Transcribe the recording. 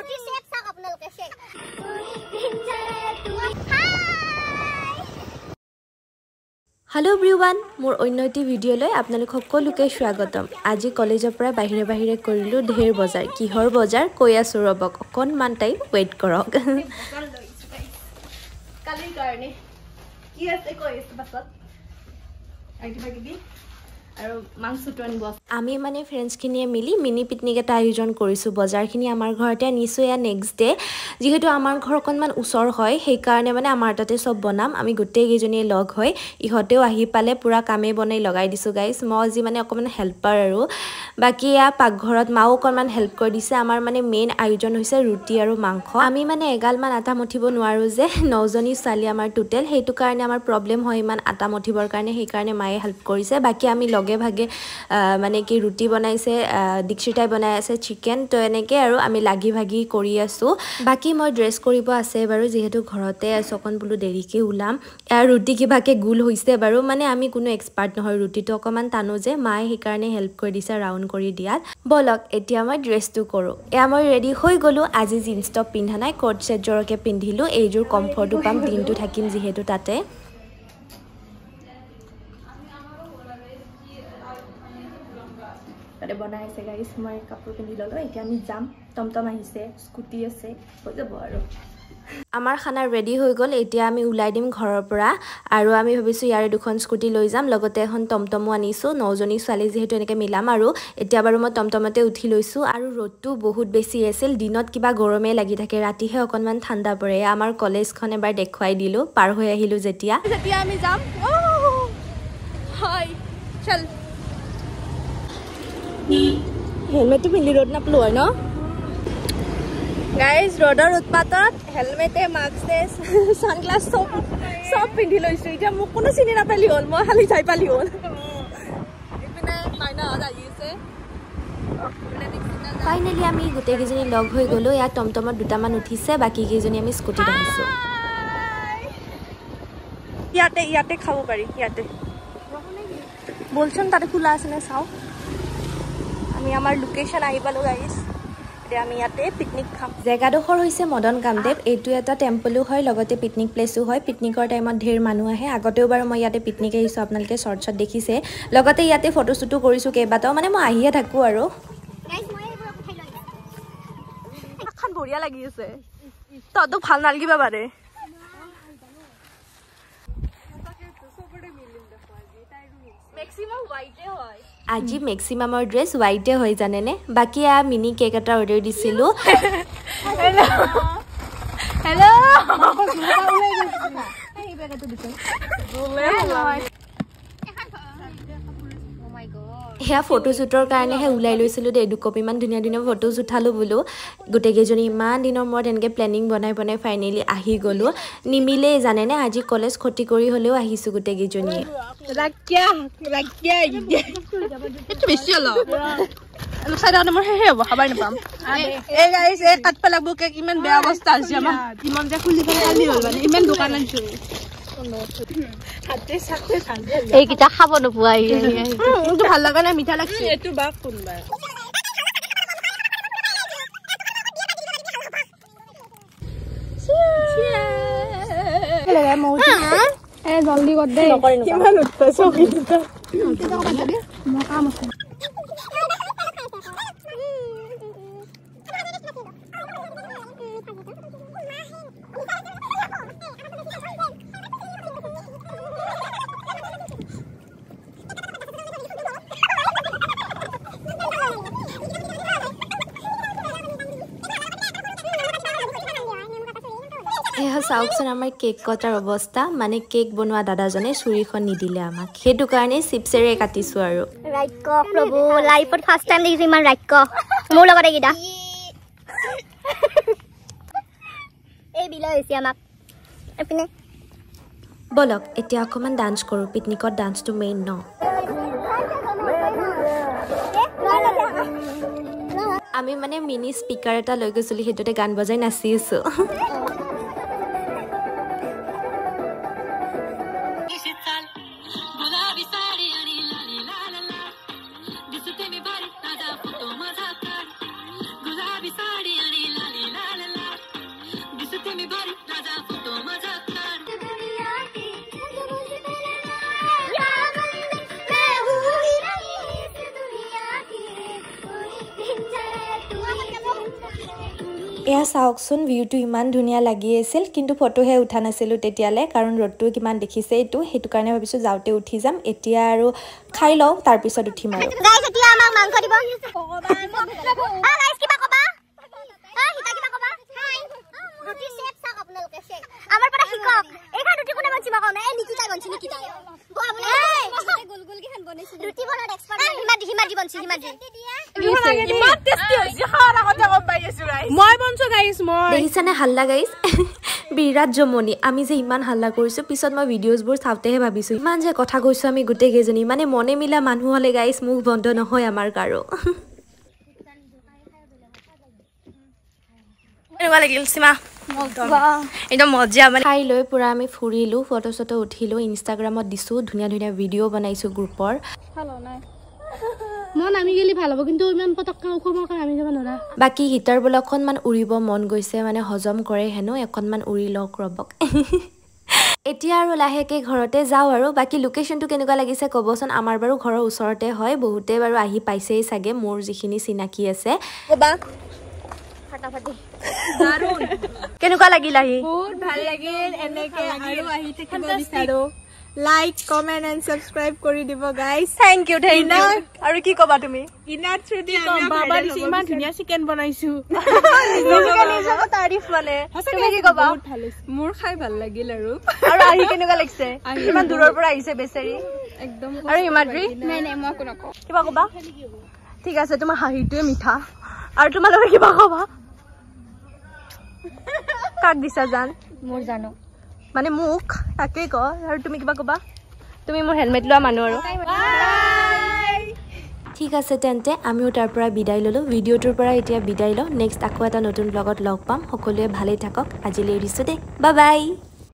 ৰুটি shape চাওক আপোনালোকে shape Hello everyone, মোৰ অন্যটি ভিডিঅ'লৈ আপোনালোক সকলোকে স্বাগতম। আজি কলেজৰ পৰা বাহিৰে বাহিৰে কৰিলো ঢেৰ বজাৰ। কিহৰ বজাৰ কৈ আছো ৰবক, অকনমান টাইম ৱেইট কৰক। কালি কাৰণে কি আছে কৈ আছে পাছত আইটিবাগিবি আৰু মাংসটো আনিব। আমি মানে ফ্ৰেণ্ডছখিনিয়ে মিলি মিনি পিকনিক এটা আয়োজন কৰিছোঁ। বজাৰখিনি আমাৰ ঘৰতে আনিছোঁ এয়া নেক্সট ডে। যিহেতু আমাৰ ঘৰ অকণমান ওচৰ হয় সেইকাৰণে মানে আমাৰ তাতে চব বনাম। আমি গোটেইকেইজনীয়ে লগ হৈ ইহঁতেও আহি পালে পূৰা কামেই বনাই লগাই দিছোঁ গাইজ। মই আজি মানে অকণমান হেল্পাৰ আৰু বাকী এয়া পাকঘৰত মাও অকণমান হেল্প কৰি দিছে। আমাৰ মানে মেইন আয়োজন হৈছে ৰুটি আৰু মাংস। আমি মানে এগালমান আটা মঠিব নোৱাৰোঁ যে 9জনী ছোৱালী আমাৰ টোটেল, সেইটো কাৰণে আমাৰ প্ৰব্লেম হয় ইমান আটা মঠিবৰ কাৰণে, সেইকাৰণে মায়ে হেল্প কৰিছে। বাকী আমি লগে ভাগে মানে কি ৰুটি বনাইছে, দীক্ষিতাই বনাই আছে চিকেন, তো এনেকৈ আৰু আমি লাগি ভাগি কৰি আছোঁ। বাকী মই ড্ৰেছ কৰিব আছে বাৰু, যিহেতু ঘৰতে আছোঁ অকণ বোলো দেৰিকৈ ওলাম। ৰুটি কিবাকৈ গোল হৈছে বাৰু, মানে আমি কোনো এক্সপাৰ্ট নহয়, ৰুটিটো অকণমান টানো যে, মায়ে সেইকাৰণে হেল্প কৰি দিছে ৰাউণ্ড কৰি দিয়াত। বলক এতিয়া মই ড্ৰেছটো কৰোঁ। এয়া মই ৰেডি হৈ গ'লোঁ। আজি জিন্স টপ পিন্ধা নাই, কট ছেটযোৰকে পিন্ধিলোঁ। এইযোৰ কমফৰ্টো পাম, দিনটো থাকিম যিহেতু তাতে। তাতে বনাই আছে গাইজ, মই কাপোৰ পিন্ধি ল'লোঁ। এতিয়া আমি যাম, টমটম আহিছে, স্কুটি আছে, হৈ যাব আৰু। আমাৰ খানা ৰেডি হৈ গ'ল। এতিয়া আমি ওলাই দিম ঘৰৰ পৰা আৰু আমি ভাবিছোঁ ইয়াৰে দুখন স্কুটি লৈ যাম, লগতে এখন টমটমো আনিছোঁ। 9জনী ছোৱালী যিহেতু এনেকৈ মিলাম আৰু। এতিয়া বাৰু মই টমটমতে উঠি লৈছোঁ আৰু ৰ'দটো বহুত বেছি আছিল। দিনত কিবা গৰমেই লাগি থাকে, ৰাতিহে অকণমান ঠাণ্ডা পৰে। আমাৰ কলেজখন এবাৰ দেখুৱাই দিলোঁ পাৰ হৈ আহিলোঁ যেতিয়া। যেতিয়া আমি যাম হয় চল। হেলমেটটো পিন্ধি ৰ'দ নাপালোঁ হয় ন গাইজ। ৰ'দৰ উৎপাতত হেলমেটে মাস্কে ছানগ্লাছ চব পিন্ধি লৈছোঁ। এতিয়া মোক কোনো চিনি নাপালি হ'ল, মই খালি যাই পালি হ'ল। ইপিনে মাইনাহঁত আহি আছে। ফাইনেলি আমি গোটেইকেইজনী লগ হৈ গ'লোঁ। ইয়াত টমটমত দুটামান উঠিছে, বাকীকেইজনী আমি স্কুটিত আহিছোঁ। ইয়াতে খাব পাৰি, ইয়াতে বলচোন তাতে খোলা আছে নে চাওঁ। আমি আমাৰ লোকেশ্যন আহি পালোঁ গাইজ। এতিয়া আমি ইয়াতে পিকনিক খাম। জেগাডোখৰ হৈছে মদন কামদেৱ। এইটো এটা টেম্পলো হয়, লগতে পিকনিক প্লেচো হয়। পিকনিকৰ টাইমত ঢেৰ মানুহ আহে। আগতেও বাৰু মই ইয়াতে পিকনিক আহিছোঁ, আপোনালোকে শ্বৰ্টছত দেখিছে। লগতে ইয়াতে ফটোশ্বুটো কৰিছোঁ কেইবাটাও, মানে মই আহিয়ে থাকোঁ আৰু। এখন বঢ়িয়া লাগি আছে, তহঁতক ভাল নালাগিব পাৰে। আজি মেক্সিমামৰ ড্ৰেছ হোৱাইটে হয় জানেনে। বাকী মিনি কেক এটা অৰ্ডাৰ দিছিলোঁ। সেয়া ফটোশ্বুটৰ কাৰণেহে ওলাই লৈছিলোঁ দেই। 2 কপিমান ধুনীয়া ধুনীয়া ফটোজ উঠালোঁ বোলো। গোটেইকেইজনী ইমান দিনৰ মূৰত এনেকৈ প্লেনিং বনাই ফাইনেলি আহি গ'লোঁ। নিমিলেই জানেনে, আজি কলেজ ক্ষতি কৰি হ'লেও আহিছোঁ গোটেইকেইজনীয়ে। ইমান বেয়া অৱস্থা হৈছে আমাৰ। ইমান যে খুলি খালি হ'ল মানে, ইমান দোকান আনিছোঁ। এইকেইটা খাব নোপোৱা। ভাল লগা নাই, মিঠা লাগছে। এইটো বাক কোনবা জলদি কৰ দে, কিমান উৎপাত কাম আছে। সেয়া চাওকচোন আমাৰ কেক কটাৰ অৱস্থা। মানে কেক বনোৱা দাদাজনে চুৰিখন নিদিলে আমাক, সেইটো কাৰণে চিপছেৰে কাটিছোঁ আৰু। ৰাক্য প্ৰভু, লাইফত ফাৰ্ষ্ট টাইম দেখিছোঁ ইমান ৰাক্য। মোৰ লগত এইকেইটা এই বিলাই হৈছে আমাক। এইপিনে বলক এতিয়া অকণমান ডান্স কৰোঁ। পিকনিকত ডান্সটো মেইন ন। আমি মানে মিনি স্পীকাৰ এটা লৈ গৈছিলোঁ, সেইটোতে গান বজাই নাচি আছোঁ। এয়া চাওকচোন ভিউটো ইমান ধুনীয়া লাগি আছিল কিন্তু ফটোহে উঠা নাছিলোঁ তেতিয়ালে কাৰণ ৰ'দটো কিমান দেখিছে এইটো সেইটো কাৰণে ভাবিছোঁ যাওঁতে উঠি যাম এতিয়া আৰু খাই লওঁ তাৰপিছত উঠিম আৰু গাইস এতিয়া আমাক মাংস দিব ভগৱান গাইস কিবা কবা হিতা কিবা কবা হাই ৰুটি শেপ চাওক আপোনালোকে শেপ আমাৰ পৰা শিকক এইখন ৰুটি কোনে বনছি মাক এই নিকিতা বনছি নিকিতা গোল কি খান বনাইছিল ৰুটি বনাৰ এক্সপাৰ্ট হিমাজি বনছি হিমাজি ইমান টেষ্টি হৈছে খাওয়াৰ আগতে গম পাই আছো গাইস মই বনছো গাইস মই দেখিছানে হাল্লা গাইস বিৰাট জমনি আমি যে ইমান হাল্লা কৰিছো পিছত মই ভিডিঅ'ছবোৰ চাওঁতেহে ভাবিছো ইমান যে কথা কৈছো আমি গোটেই কেইজনী মানে মনে মিলা মানুহ হলে গাইস মুখ বন্ধ নহয় আমাৰ কাৰো এনেকুৱা লাগিল সীমা একদম মজা মানে খাই লৈ পুৰা আমি ফুৰিলো ফটো চটো উঠিলো ইনষ্টাগ্ৰামত দিছো ধুনীয়া ধুনীয়া ভিডিঅ' বনাইছো গ্ৰুপৰ ভালো নাই মন আমি গেলি ভাল হ'ব কিন্তু ইমান পটককে উখমৰ কাৰণে আমি যাব নোৱাৰা বাকি হিটাৰ বল অকণমান উৰিব মন গৈছে মানে হজম কৰে হেনো অকণমান উৰি লওক ৰবক এতিয়া আৰু লাহেকে ঘৰতে যাওঁ আৰু বাকি লোকেশ্যনটো কেনেকুৱা লাগিছে ক'বচোন আমাৰ বাৰু ঘৰৰ ওচৰতে হয় বহুতে বাৰু আহি পাইছেই চাগে মোৰ যিখিনি চিনাকি আছে কবা ফটাফটি দাৰুণ কেনেকুৱা লাগিল আহি বহুত ভাল লাগিল এনেকে আৰু আহি থাকিব বিচাৰো লাইক কমেন্ট এন্ড সাবস্ক্ৰাইব কৰি দিব গাইস থ্যাংক ইউ আৰু কি ক'বা তুমি ইনাৰ থ্ৰুদি আমি বাবা দিছি ইমান ধুনীয়া চিকেন বনাইছো নিজকে তাৰিফ মানে তুমি কি ক'বা মোৰ খাই ভাল লাগিল আৰু আহি কেনেকুৱা লাগিছে ইমান দূৰৰ পৰা আহিছে বেচাৰি একদম আৰু ইমাদ্ৰি নাই মই কোন নকওঁ কিবা ক'বা ঠিক আছে তোমাৰ হাঁহিটোৱে মিঠা আৰু তোমালোকে কিবা ক'বা কাক দিছা জান মোৰ জানো মানে মুখ তাকে ক আৰু তুমি কিবা ক'বা তুমি মোৰ হেলমেট লোৱা মানুহ আৰু ঠিক আছে তেন্তে আমিও তাৰ পৰা বিদায় ল'লোঁ ভিডিঅ'টোৰ পৰা এতিয়া বিদায় লওঁ নেক্সট আকৌ এটা নতুন ব্লগত লগ পাম সকলোৱে ভালেই থাকক আজিলৈ এৰিছোঁ দেই বাই বাই